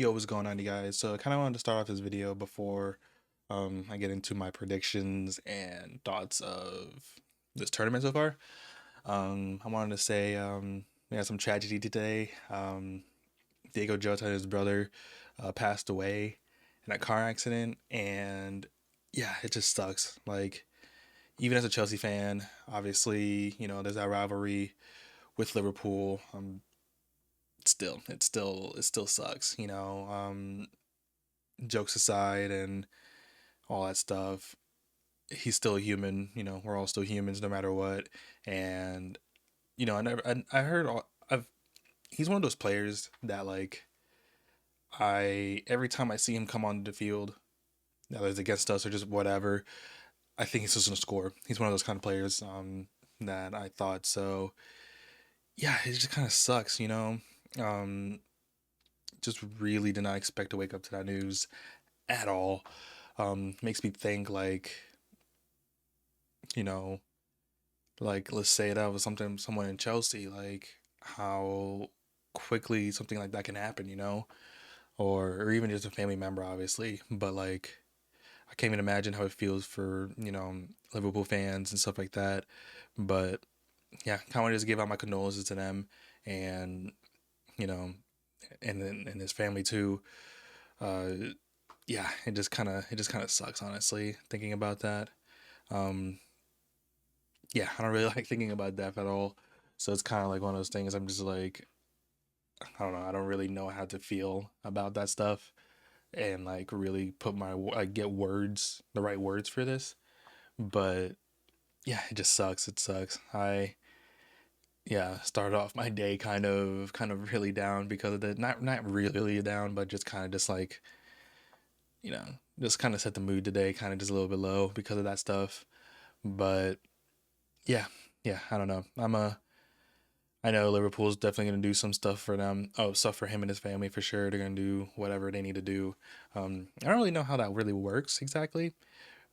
Yo, what's going on, you guys? So I kind of wanted to start off this video before I get into my predictions and thoughts of this tournament so far. I wanted to say we had some tragedy today. Diogo Jota and his brother passed away in a car accident, and yeah, it just sucks. Like, even as a Chelsea fan, obviously, there's that rivalry with Liverpool. It still sucks. Jokes aside and all that stuff, he's still a human. We're all still humans no matter what. And I heard I've he's one of those players that, like, I every time I see him come on the field, whether it's against us or just whatever, I think he's just gonna score. He's one of those kind of players that I thought. So yeah, it just kind of sucks. Um just really did not expect to wake up to that news at all. Makes me think, like, you know like, let's say that was someone in Chelsea, like, how quickly something like that can happen, or even just a family member, obviously. But, like, I can't even imagine how it feels for Liverpool fans and stuff like that. But yeah, kind of just give out my condolences to them, and you know and his family too. uh yeah, it just kind of sucks, honestly, thinking about that. um yeah, I don't really like thinking about death at all. So it's kind of like one of those things. I'm just like, I don't know. I don't really know how to feel about that stuff, and, like, really put get words, the right words for this. But yeah, it just sucks. It sucks. I Yeah, started off my day kind of really down because of that. Not really down, but just like, you know, just kind of set the mood today, kind of just a little bit low because of that stuff. But yeah, yeah, I don't know. I know Liverpool's definitely going to do some stuff for them. Oh, stuff for him and his family for sure. They're going to do whatever they need to do. I don't really know how that really works exactly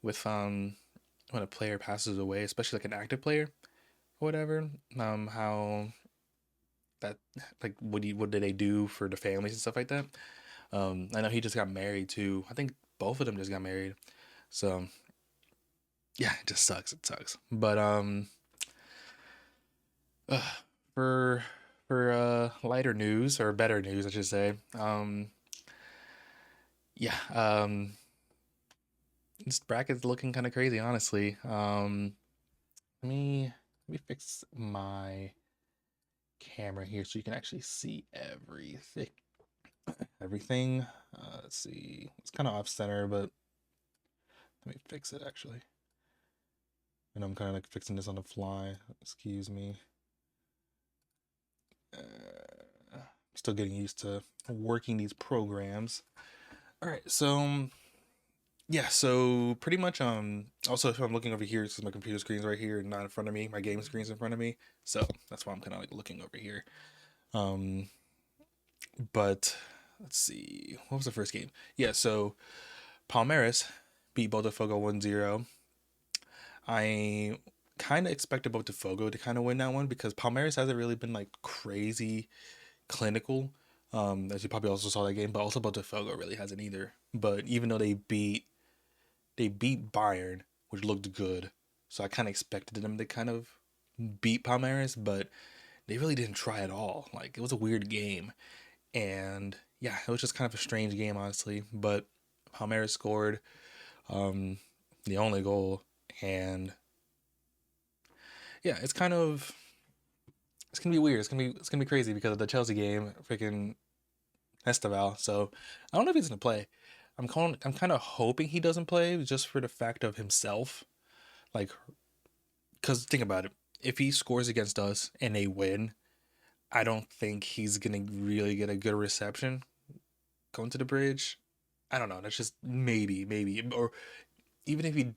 with when a player passes away, especially like an active player or whatever. How that, like, what do they do for the families and stuff like that? I know he just got married too. I think both of them just got married. So yeah, it just sucks. It sucks. But uh, for lighter news, or better news, I should say. Yeah, this bracket's looking kind of crazy, honestly. Let me fix my camera here so you can actually see everything. Everything. Let's see. It's kind of off center, but let me fix it actually. And I'm kind of like fixing this on the fly. Excuse me. Still getting used to working these programs. All right, so yeah, so pretty much also, if I'm looking over here, since my computer screen's right here and not in front of me, my game screen's in front of me. So that's why I'm kind of like looking over here. Um but let's see. What was the first game? Yeah, so Palmeiras beat Botafogo 1-0. I kind of expected Botafogo to kind of win that one because Palmeiras hasn't really been like crazy clinical. As you probably also saw that game, but also Botafogo really hasn't either. But even though they beat Bayern, which looked good. So I kind of expected them to kind of beat Palmeiras, but they really didn't try at all. Like, it was a weird game. And yeah, it was just kind of a strange game, honestly. But Palmeiras scored um, the only goal. And yeah, it's gonna be weird. It's gonna be crazy because of the Chelsea game, freaking Esteval. So I don't know if he's gonna play. I'm kind of hoping he doesn't play, just for the fact of himself. Like, because think about it. If he scores against us and they win, I don't think he's going to really get a good reception going to the bridge. I don't know. That's just maybe. Or even if he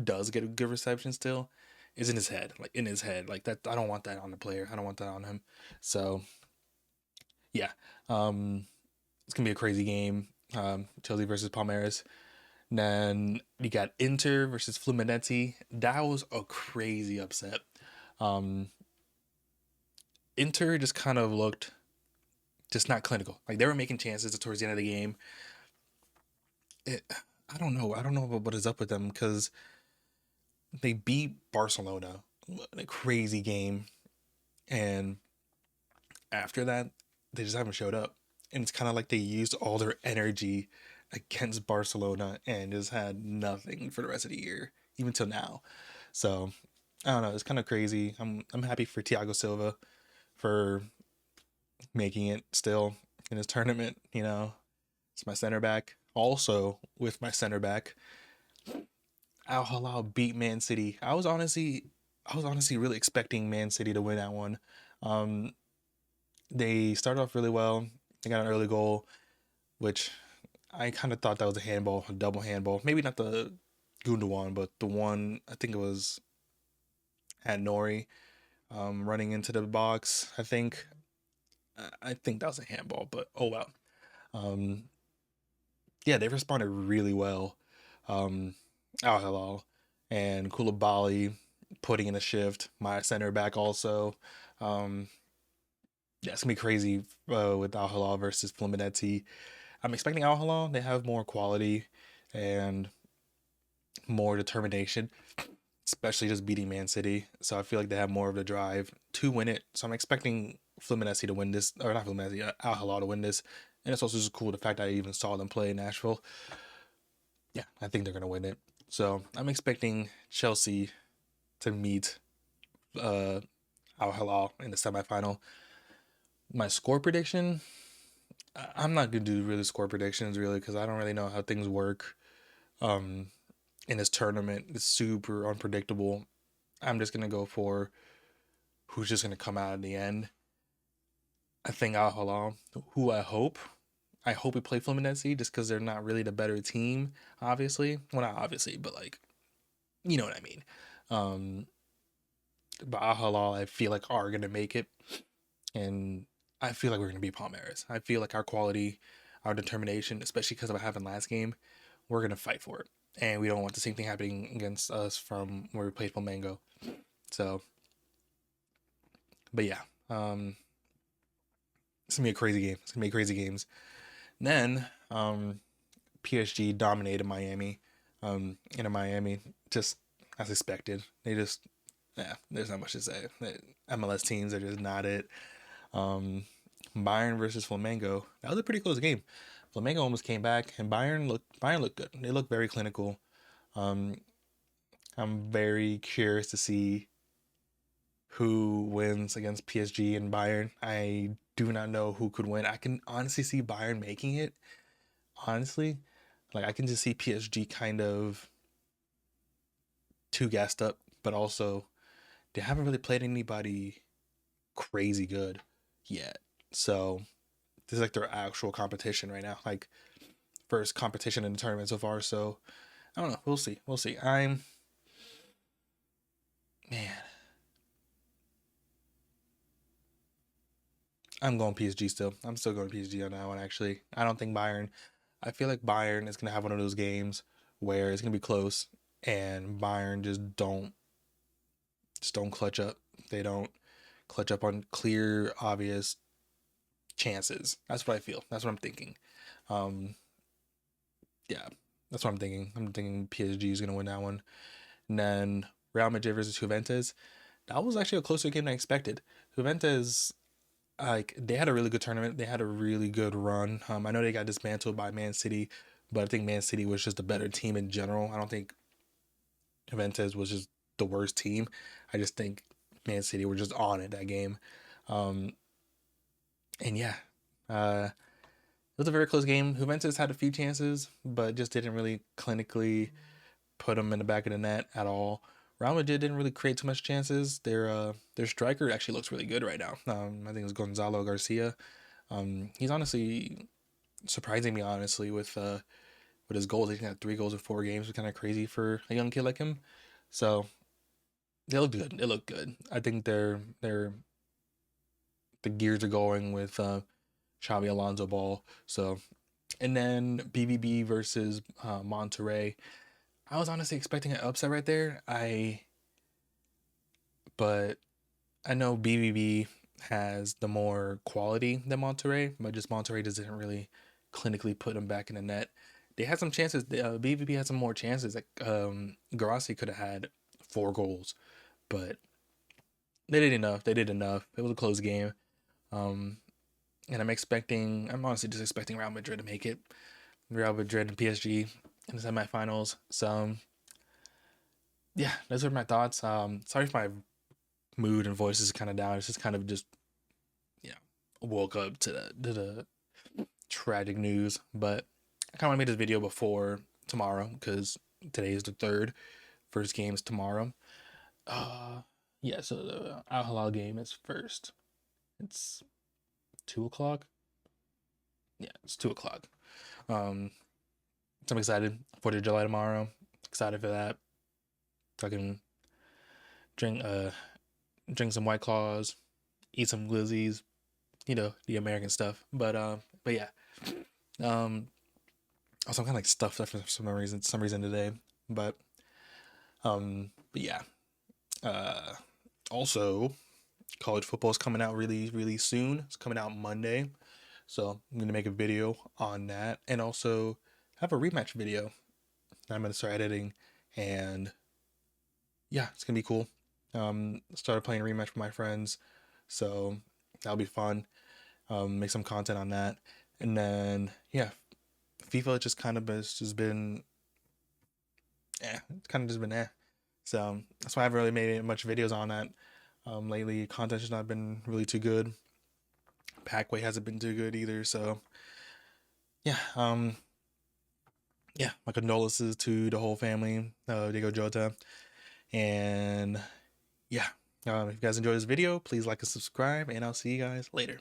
does get a good reception still, is in his head. Like, in his head. Like, that, I don't want that on the player. I don't want that on him. So, yeah. It's going to be a crazy game. Chelsea versus Palmeiras. Then you got Inter versus Fluminense. That was a crazy upset. Um, Inter just kind of looked just not clinical. Like they were making chances towards the end of the game. It, I don't know. I don't know what is up with them because they beat Barcelona in a crazy game, and after that, they just haven't showed up. And it's kind of like they used all their energy against Barcelona and just had nothing for the rest of the year, even till now. So I don't know. It's kind of crazy. I'm happy for Thiago Silva for making it still in his tournament. It's my center back. Also, with my center back, Al Hilal beat Man City. I was honestly really expecting Man City to win that one. Um, they started off really well. They got an early goal, which I kind of thought that was a handball, a double handball. Maybe not the Gundogan, but the one I think it was at Nori running into the box. I think that was a handball, but oh well. Um, yeah, they responded really well. Um, Al Hilal and Koulibaly putting in a shift. My center back also. Um, yeah, it's gonna be crazy with Al Hilal versus Fluminense. I'm expecting Al Hilal. They have more quality and more determination, especially just beating Man City. So I feel like they have more of the drive to win it. So I'm expecting Fluminense to win this, or not Fluminense, Al Hilal to win this. And it's also just cool the fact that I even saw them play in Nashville. Yeah, I think they're gonna win it. So I'm expecting Chelsea to meet uh, Al Hilal in the semifinal. My score prediction, I'm not gonna do really score predictions really because I don't really know how things work um, in this tournament. It's super unpredictable. I'm just gonna go for who's just gonna come out in the end. I think Al Hilal, who I hope we play Fluminense just because they're not really the better team. Obviously, well not obviously, but like you know what I mean. Um, but Al Hilal, I feel like are gonna make it, and I feel like we're gonna beat Palmeiras. I feel like our quality, our determination, especially because of what happened last game, we're gonna fight for it, and we don't want the same thing happening against us from where we played Flamengo. So, but yeah, it's gonna be a crazy game. It's gonna be crazy games. And then PSG dominated Miami. In Miami, just as expected. They just yeah, there's not much to say. MLS teams are just not it. Um, Bayern versus Flamengo. That was a pretty close game. Flamengo almost came back, and Bayern looked good. They looked very clinical. Um, I'm very curious to see who wins against PSG and Bayern. I do not know who could win. I can honestly see Bayern making it. Honestly, like I can just see PSG kind of too gassed up, but also they haven't really played anybody crazy good yet. So this is like their actual competition right now. Like first competition in the tournament so far. So I don't know. We'll see. We'll see. Man, I'm going PSG still. I'm still going PSG on that one actually. I don't think Bayern. I feel like Bayern is gonna have one of those games where it's gonna be close and Bayern just don't clutch up. They don't clutch up on clear, obvious chances. That's what I feel. That's what I'm thinking. Um, yeah, that's what I'm thinking. I'm thinking PSG is gonna win that one. And then Real Madrid versus Juventus. That was actually a closer game than I expected. Juventus, like they had a really good tournament. They had a really good run. I know they got dismantled by Man City, but I think Man City was just a better team in general. I don't think Juventus was just the worst team. I just think Man City were just on it that game. Um, and yeah, it was a very close game. Juventus had a few chances, but just didn't really clinically put them in the back of the net at all. Real Madrid didn't really create too much chances. Their striker actually looks really good right now. I think it's Gonzalo Garcia. He's honestly surprising me honestly with his goals. He had 3 goals in 4 games. It's kind of crazy for a young kid like him. So they look good. They look good. I think the gears are going with Xavi Alonso ball. So and then BBB versus Monterrey. I was honestly expecting an upset right there. But I know BBB has the more quality than Monterrey, but just Monterrey doesn't really clinically put them back in the net. They had some chances. BVP had some more chances. Like Garasi could have had 4 goals, but they did enough. They did enough. It was a close game. Um, and I'm honestly just expecting Real Madrid to make it. Real Madrid and PSG in the semifinals. So yeah, those are my thoughts. Sorry if my mood and voice is kind of down. It's just kind of just you know woke up to the tragic news. But I kind of made this video before tomorrow because today is the third. First game is tomorrow. Uh, yeah. So the Al Hilal game is first. It's 2 o'clock. Yeah, it's 2 o'clock. Um, so I'm excited. 4th of July tomorrow. Excited for that. Fucking drink drink some White Claws, eat some glizzies, the American stuff. But yeah. Um Also I'm kinda like stuffed up for some reason today. But yeah. Uh Also college football is coming out really, really soon. It's coming out Monday. So I'm gonna make a video on that and also have a rematch video that I'm gonna start editing and yeah, it's gonna be cool. Started playing rematch with my friends, so that'll be fun. Make some content on that, and then yeah, FIFA just kind of has just been, it's kind of just been. So that's why I haven't really made much videos on that. Lately, content has not been really too good. Packway hasn't been too good either. So yeah, yeah, my condolences to the whole family, Diego Jota, and yeah. If you guys enjoyed this video, please like and subscribe, and I'll see you guys later.